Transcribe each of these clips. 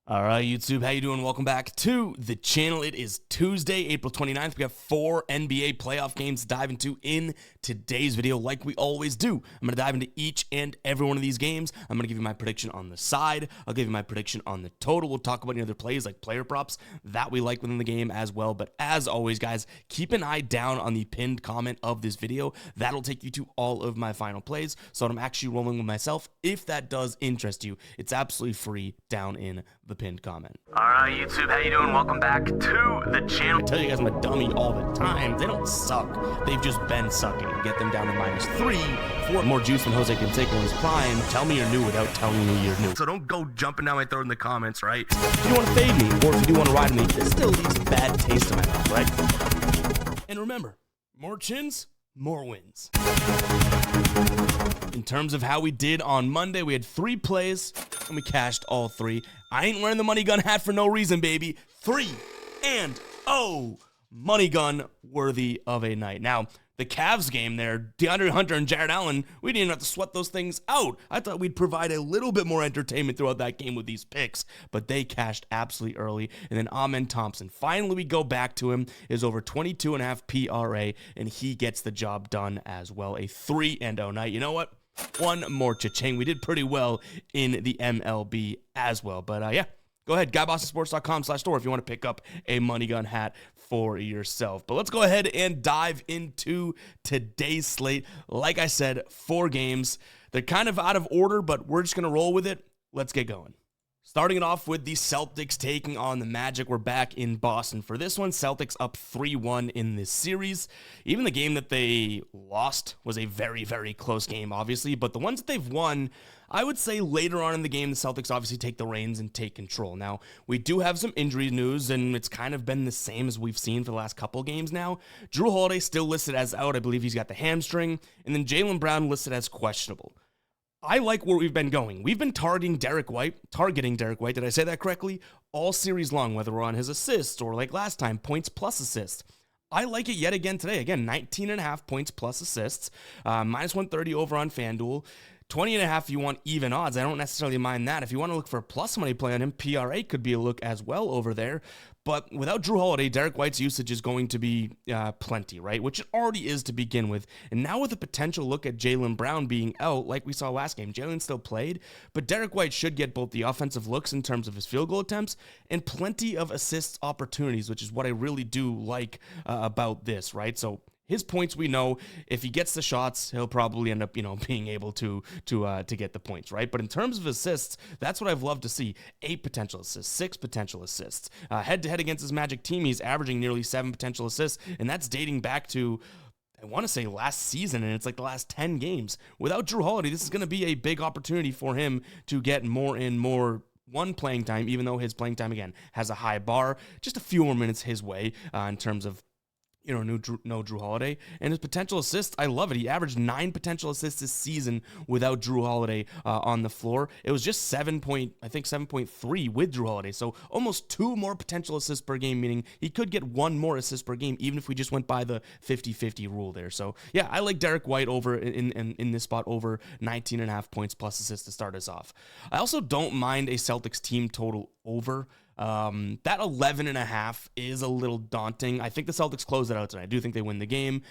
All right, YouTube, how you doing? Welcome back to the channel. It is Tuesday, April 29th. We have 4 NBA playoff games to dive into in today's video, like we always do. I'm going to dive into each and every one of these games. I'm going to give you my prediction on the side. I'll give you my prediction on the total. We'll talk about any other plays like player props that we like within the game as well. But as always, guys, keep an eye down on the pinned comment of this video. That'll take you to all of my final plays. So I'm actually rolling with myself. If that does interest you, it's absolutely free down in the pinned comment. All right, YouTube, how you doing? Welcome back to the channel. I tell you guys I'm a dummy all the time. They don't suck. They've just been sucking. Get them down to -3 for more juice than Jose Canseco in his prime. Tell me you're new without telling me you're new. So don't go jumping down my throat in the comments, right? If you want to fade me, or if you do want to ride me, this still leaves a bad taste in my mouth, right? And remember, more chins, more wins. In terms of how we did on Monday, we had 3 plays, and we cashed all 3. I ain't wearing the money gun hat for no reason, baby. 3-0. Money gun worthy of a night. Now, the Cavs game there, DeAndre Hunter and Jared Allen, we didn't even have to sweat those things out. I thought we'd provide a little bit more entertainment throughout that game with these picks, but they cashed absolutely early. And then Amen Thompson, finally we go back to him, is over 22.5 PRA, and he gets the job done as well. A 3-0 night. You know what? One more cha-ching. We did pretty well in the MLB as well. But yeah, go ahead, GuyBostonSports.com/store if you want to pick up a money gun hat for yourself. But let's go ahead and dive into today's slate. Like I said, 4 games. They're kind of out of order, but we're just going to roll with it. Let's get going. Starting it off with the Celtics taking on the Magic. We're back in Boston for this one. Celtics up 3-1 in this series. Even the game that they lost was a very, very close game, obviously. But the ones that they've won, I would say later on in the game, the Celtics obviously take the reins and take control. Now, we do have some injury news, and it's kind of been the same as we've seen for the last couple games now. Jrue Holiday still listed as out. I believe he's got the hamstring. And then Jaylen Brown listed as questionable. I like where we've been going. We've been targeting Derek White, did I say that correctly? All series long, whether we're on his assists or like last time, points plus assists. I like it yet again today. Again, 19.5 points plus assists, -130 over on FanDuel. 20.5 if you want even odds. I don't necessarily mind that. If you want to look for a plus money play on him, PRA could be a look as well over there. But without Jrue Holiday, Derek White's usage is going to be plenty, right? Which it already is to begin with. And now with a potential look at Jaylen Brown being out, like we saw last game, Jaylen still played, but Derek White should get both the offensive looks in terms of his field goal attempts and plenty of assists opportunities, which is what I really do like about this, right? So his points, we know, if he gets the shots, he'll probably end up, being able to get the points, right? But in terms of assists, that's what I've loved to see. 8 potential assists, 6 potential assists. Head-to-head against his Magic team, he's averaging nearly 7 potential assists, and that's dating back to, I want to say last season, and it's like the last 10 games. Without Jrue Holiday, this is going to be a big opportunity for him to get more and more playing time, even though his playing time, again, has a high bar. Just a few more minutes his way in terms of no Jrue Holiday. And his potential assists, I love it. He averaged 9 potential assists this season without Jrue Holiday on the floor. It was just 7.3 with Jrue Holiday. So almost 2 more potential assists per game, meaning he could get 1 more assist per game, even if we just went by the 50-50 rule there. So yeah, I like Derek White over in this spot over 19.5 points plus assists to start us off. I also don't mind a Celtics team total over. That 11.5 is a little daunting. I think the Celtics close it out tonight. I do think they win the game.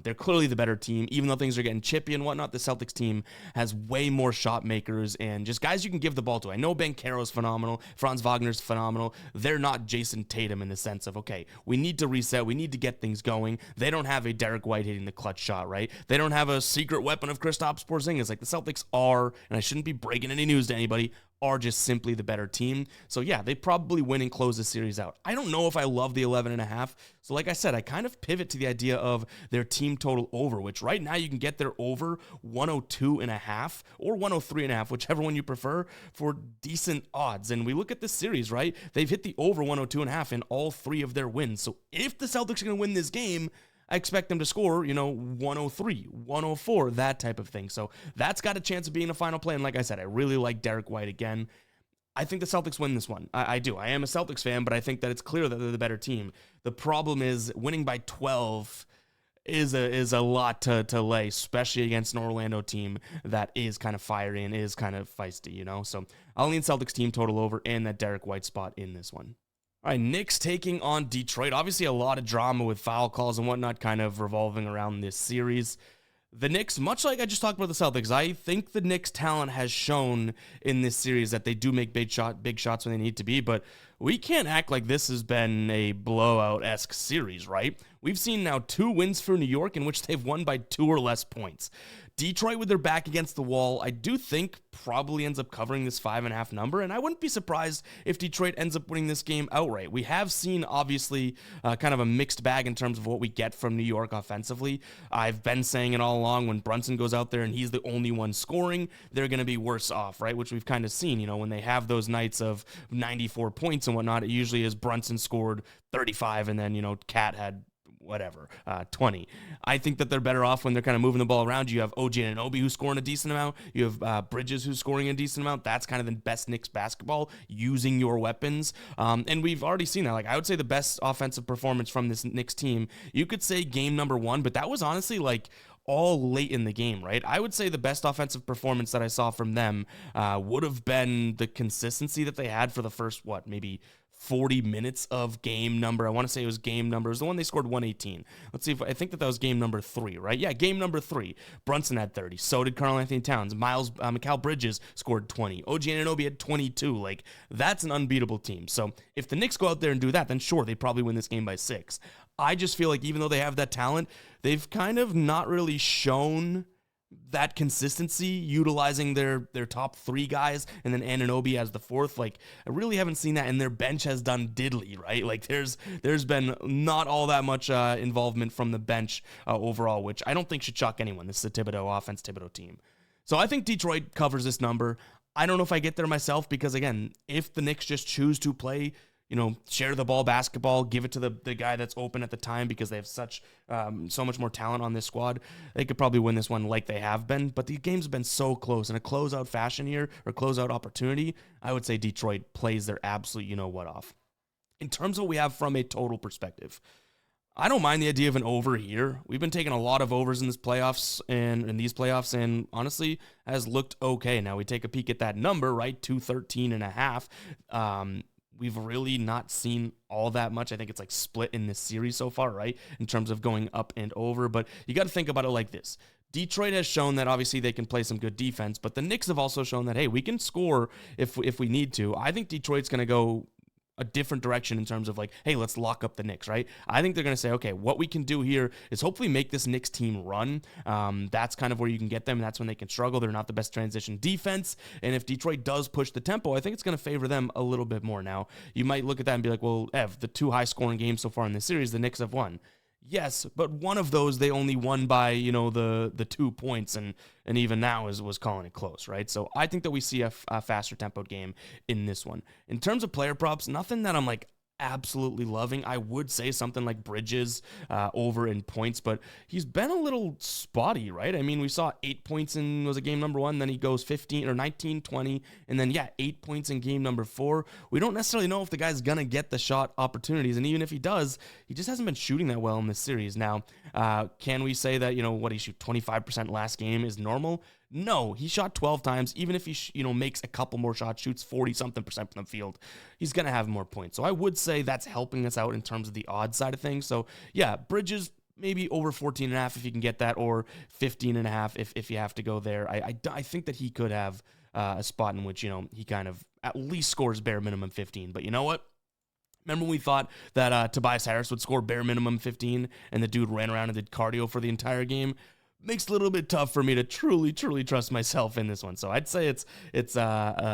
They're clearly the better team. Even though things are getting chippy and whatnot, the Celtics team has way more shot makers and just guys you can give the ball to. I know Banchero's phenomenal. Franz Wagner's phenomenal. They're not Jason Tatum in the sense of, okay, we need to reset. We need to get things going. They don't have a Derek White hitting the clutch shot, right? They don't have a secret weapon of Kristaps Porzingis like the Celtics are, and I shouldn't be breaking any news to anybody, are just simply the better team. So yeah, they probably win and close the series out. I don't know if I love the 11.5. So like I said, I kind of pivot to the idea of their team total over, which right now you can get their over 102.5 or 103.5, whichever one you prefer, for decent odds. And we look at this series, right? They've hit the over 102.5 in all 3 of their wins. So if the Celtics are going to win this game, I expect them to score, 103, 104, that type of thing. So that's got a chance of being a final play. And like I said, I really like Derek White again. I think the Celtics win this one. I do. I am a Celtics fan, but I think that it's clear that they're the better team. The problem is winning by 12 is a lot to lay, especially against an Orlando team that is kind of fiery and is kind of feisty, So I'll lean Celtics team total over and that Derek White spot in this one. All right, Knicks taking on Detroit. Obviously, a lot of drama with foul calls and whatnot kind of revolving around this series. The Knicks, much like I just talked about the Celtics, I think the Knicks' talent has shown in this series that they do make big shots when they need to be, but we can't act like this has been a blowout-esque series, right? We've seen now 2 wins for New York in which they've won by 2 or less points. Detroit, with their back against the wall, I do think probably ends up covering this 5.5 number, and I wouldn't be surprised if Detroit ends up winning this game outright. We have seen, obviously, kind of a mixed bag in terms of what we get from New York offensively. I've been saying it all along, when Brunson goes out there and he's the only one scoring, they're going to be worse off, right? Which we've kind of seen, when they have those nights of 94 points and whatnot, it usually is Brunson scored 35 and then, Cat had 20. I think that they're better off when they're kind of moving the ball around. You have OG Anunoby who's scoring a decent amount. You have Bridges who's scoring a decent amount. That's kind of the best Knicks basketball, using your weapons. And we've already seen that. Like, I would say the best offensive performance from this Knicks team, you could say game number 1, but that was honestly like all late in the game, right? I would say the best offensive performance that I saw from them would have been the consistency that they had for the first, maybe 40 minutes of game number. I want to say it was game number. It was the one they scored 118. Let's see if I think that was game number 3, right? Yeah, game number 3. Brunson had 30. So did Karl-Anthony Towns. Mikal Bridges scored 20. OG Anunoby had 22. Like, that's an unbeatable team. So if the Knicks go out there and do that, then sure, they probably win this game by 6. I just feel like even though they have that talent, they've kind of not really shown that consistency, utilizing their top 3 guys and then Anunoby as the 4th. Like, I really haven't seen that, and their bench has done diddly, right? Like, there's been not all that much involvement from the bench overall, which I don't think should shock anyone. This is a Thibodeau offense, Thibodeau team. So I think Detroit covers this number. I don't know if I get there myself because, again, if the Knicks just choose to play, share the ball basketball, give it to the guy that's open at the time because they have so much more talent on this squad, they could probably win this one like they have been. But the games have been so close. In a closeout fashion here, or closeout opportunity, I would say Detroit plays their absolute you-know-what off. In terms of what we have from a total perspective, I don't mind the idea of an over here. We've been taking a lot of overs in these playoffs, and honestly has looked okay. Now we take a peek at that number, right? 213.5. We've really not seen all that much. I think it's like split in this series so far, right? In terms of going up and over. But you got to think about it like this. Detroit has shown that obviously they can play some good defense, but the Knicks have also shown that, hey, we can score if we need to. I think Detroit's going to go a different direction in terms of like, hey, let's lock up the Knicks, right? I think they're going to say, okay, what we can do here is hopefully make this Knicks team run. That's kind of where you can get them. And that's when they can struggle. They're not the best transition defense. And if Detroit does push the tempo, I think it's going to favor them a little bit more. Now, you might look at that and be like, well, Ev, the 2 high scoring games so far in this series, the Knicks have won. Yes, but one of those they only won by, the 2 points, and even now was calling it close, right? So I think that we see a faster tempoed game in this one. In terms of player props, nothing that I'm like absolutely loving. I would say something like Bridges over in points, but he's been a little spotty, right? I mean, we saw 8 points in, was it game number 1? Then he goes 15 or 19, 20, and then 8 points in game number 4. We don't necessarily know if the guy's gonna get the shot opportunities, and even if he does, he just hasn't been shooting that well in this series. Now, can we say that, what he shoot 25% last game is normal? No, he shot 12 times. Even if he, makes a couple more shots, shoots 40-something% from the field, he's going to have more points. So I would say that's helping us out in terms of the odds side of things. So yeah, Bridges, maybe over 14.5 if you can get that, or 15.5 if you have to go there. I think that he could have a spot in which, he kind of at least scores bare minimum 15. But you know what? Remember when we thought that Tobias Harris would score bare minimum 15 and the dude ran around and did cardio for the entire game? Makes it a little bit tough for me to truly trust myself in this one. So I'd say it's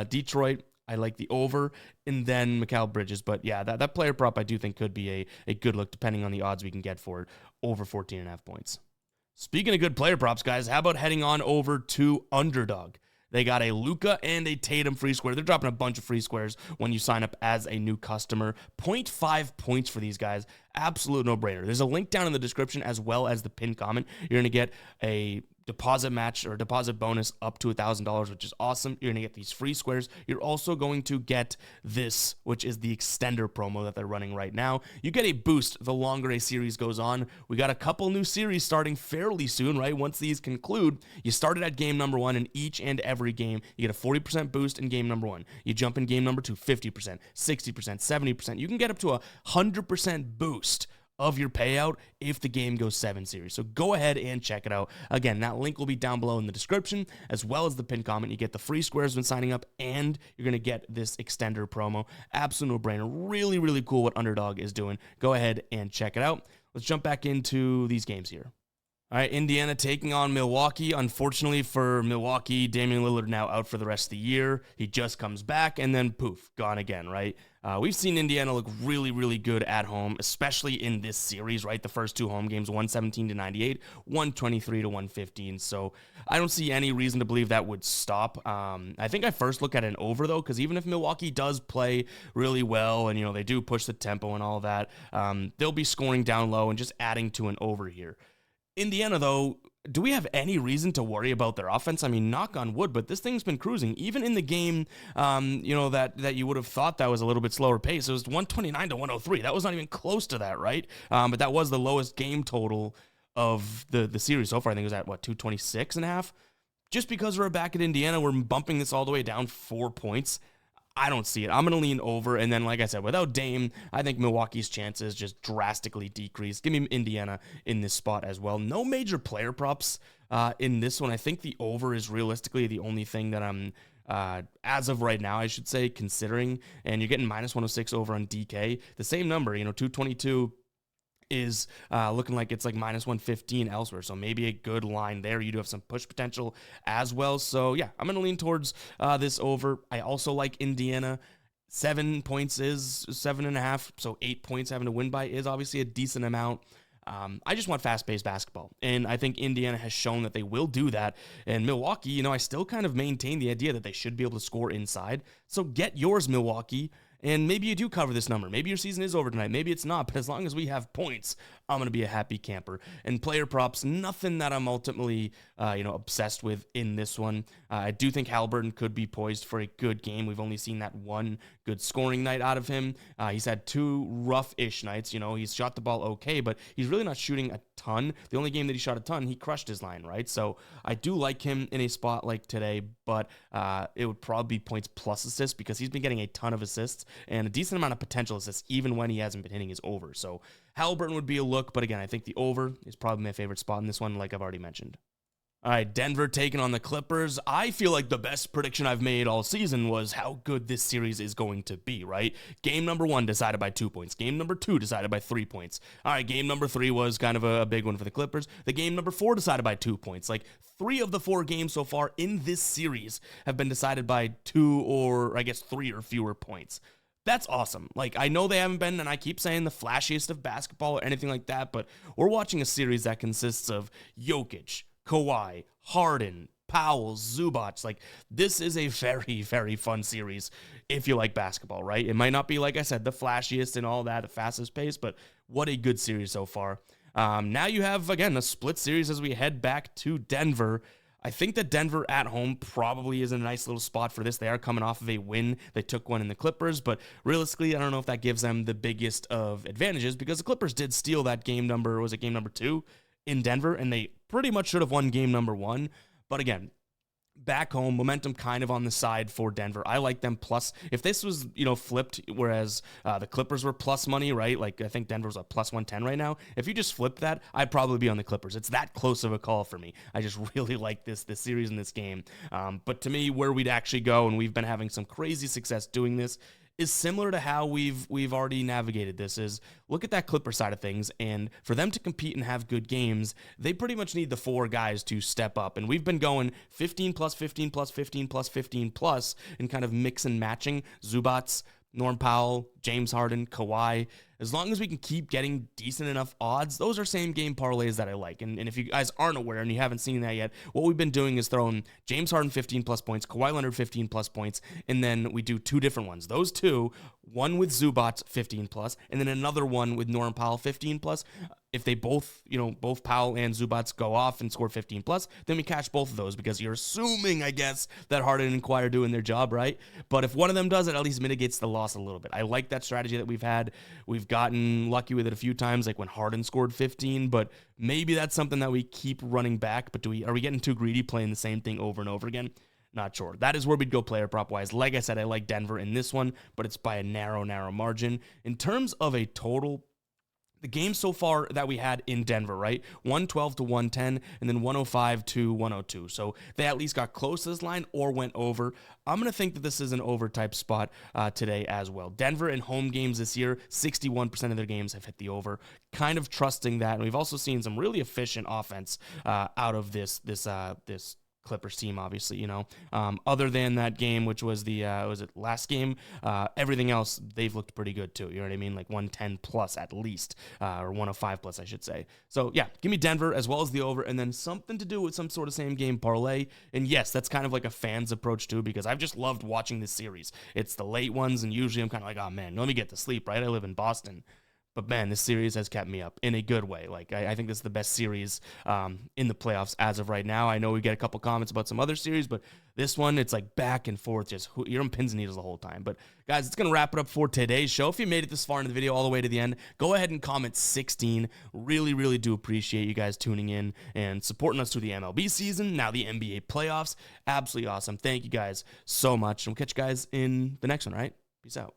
Detroit. I like the over, and then Mikal Bridges. But yeah, that player prop I do think could be a good look depending on the odds we can get for it, over 14.5 points. Speaking of good player props, guys, how about heading on over to Underdog? They got a Luka and a Tatum free square. They're dropping a bunch of free squares when you sign up as a new customer. 0.5 points for these guys. Absolute no-brainer. There's a link down in the description as well as the pinned comment. You're going to get a deposit match or deposit bonus up to $1,000, which is awesome. You're going to get these free squares. You're also going to get this, which is the extender promo that they're running right now. You get a boost the longer a series goes on. We got a couple new series starting fairly soon, right? Once these conclude, you started at game number 1, and each and every game, you get a 40% boost in game number 1. You jump in game number 2, 50%, 60%, 70%. You can get up to a 100% boost of your payout if the game goes 7 series. So go ahead and check it out. Again, that link will be down below in the description, as well as the pinned comment. You get the free squares when signing up, and you're going to get this extender promo. Absolute no-brainer. Really, really cool what Underdog is doing. Go ahead and check it out. Let's jump back into these games here. All right, Indiana taking on Milwaukee. Unfortunately for Milwaukee, Damian Lillard now out for the rest of the year. He just comes back, and then poof, gone again, right? We've seen Indiana look really, really good at home, especially in this series, right? The first 2 home games, 117-98, 123-115. So I don't see any reason to believe that would stop. I think I first look at an over, though, because even if Milwaukee does play really well and, they do push the tempo and all that, they'll be scoring down low and just adding to an over here. Indiana, though, do we have any reason to worry about their offense? I mean, knock on wood, but this thing's been cruising. Even in the game, that you would have thought that was a little bit slower pace. It was 129-103. That was not even close to that, right? But that was the lowest game total of the series so far. I think it was at, 226.5? Just because we're back at Indiana, we're bumping this all the way down 4 points. I don't see it. I'm going to lean over. And then, like I said, without Dame, I think Milwaukee's chances just drastically decrease. Give me Indiana in this spot as well. No major player props in this one. I think the over is realistically the only thing that I'm, as of right now, I should say, considering. And you're getting -106 over on DK. The same number, 222 is looking like it's like -115 elsewhere. So maybe a good line there. You do have some push potential as well. So yeah, I'm going to lean towards this over. I also like Indiana. 7 points is 7.5. So 8 points having to win by is obviously a decent amount. I just want fast-paced basketball, and I think Indiana has shown that they will do that. And Milwaukee, I still kind of maintain the idea that they should be able to score inside. So get yours, Milwaukee. And maybe you do cover this number. Maybe your season is over tonight. Maybe it's not. But as long as we have points, I'm going to be a happy camper. And player props, nothing that I'm ultimately, obsessed with in this one. I do think Halliburton could be poised for a good game. We've only seen that one good scoring night out of him. He's had 2 rough-ish nights. He's shot the ball okay, but he's really not shooting a ton. The only game that he shot a ton, he crushed his line, right? So I do like him in a spot like today, but it would probably be points plus assists because he's been getting a ton of assists and a decent amount of potential assists even when he hasn't been hitting his over. So Halliburton would be a look, but again, I think the over is probably my favorite spot in this one, like I've already mentioned. All right, Denver taking on the Clippers. I feel like the best prediction I've made all season was how good this series is going to be, right? Game number 1 decided by 2 points. Game number 2 decided by 3 points. All right, game number 3 was kind of a big one for the Clippers. The game number 4 decided by 2 points. Like 3 of the 4 games so far in this series have been decided by 2 or I guess 3 or fewer points. That's awesome. Like, I know they haven't been, and I keep saying the flashiest of basketball or anything like that, but we're watching a series that consists of Jokic, Kawhi, Harden, Powell, Zubac. Like, this is a very, very fun series if you like basketball, right? It might not be, like I said, the flashiest and all that, the fastest pace, but what a good series so far. Now you have, again, a split series as we head back to Denver. I think that Denver at home probably is a nice little spot for this. They are coming off of a win. They took one in the Clippers, but realistically, I don't know if that gives them the biggest of advantages because the Clippers did steal that game number, was it game number 2 in Denver, and they pretty much should have won game number 1. But again, back home, momentum kind of on the side for Denver. I like them plus. If this was, flipped, whereas the Clippers were plus money, right? Like, I think Denver's a plus 110 right now. If you just flipped that, I'd probably be on the Clippers. It's that close of a call for me. I just really like this series and this game. But to me, where we'd actually go, and we've been having some crazy success doing this, is similar to how we've already navigated this. Is look at that Clipper side of things, and for them to compete and have good games, they pretty much need the 4 guys to step up. And we've been going 15 plus 15 plus 15 plus 15 plus and kind of mix and matching Zubac, Norm Powell, James Harden, Kawhi. As long as we can keep getting decent enough odds, those are same game parlays that I like. And if you guys aren't aware and you haven't seen that yet, what we've been doing is throwing James Harden 15 plus points, Kawhi Leonard 15 plus points, and then we do 2 different ones. Those 2, one with Zubats 15 plus, and then another one with Norm Powell 15 plus. If they both, both Powell and Zubats go off and score 15 plus, then we catch both of those because you're assuming, I guess, that Harden and Kawhi are doing their job, right? But if one of them does, it at least mitigates the loss a little bit. I like that strategy that we've had. We've gotten lucky with it a few times, like when Harden scored 15, but maybe that's something that we keep running back. But are we getting too greedy playing the same thing over and over again? Not sure. That is where we'd go player prop wise. Like I said, I like Denver in this one, but it's by a narrow margin. In terms of a total, the game so far that we had in Denver, right? 112 to 110, and then 105 to 102. So they at least got close to this line or went over. I'm going to think that this is an over type spot today as well. Denver in home games this year, 61% of their games have hit the over. Kind of trusting that. And we've also seen some really efficient offense out of this Clippers team, obviously, other than that game, which was was it last game, everything else, they've looked pretty good too. You know what I mean? Like 110 plus at least, or 105 plus, I should say. So yeah, give me Denver as well as the over, and then something to do with some sort of same game parlay. And yes, that's kind of like a fan's approach too, because I've just loved watching this series. It's the late ones, and usually I'm kind of like, oh man, let me get to sleep, right? I live in Boston. But man, this series has kept me up in a good way. Like, I think this is the best series in the playoffs as of right now. I know we get a couple comments about some other series, but this one, it's like back and forth. You're on pins and needles the whole time. But guys, it's going to wrap it up for today's show. If you made it this far in the video all the way to the end, go ahead and comment 16. Really, really do appreciate you guys tuning in and supporting us through the MLB season, now the NBA playoffs. Absolutely awesome. Thank you guys so much. And we'll catch you guys in the next one, all right? Peace out.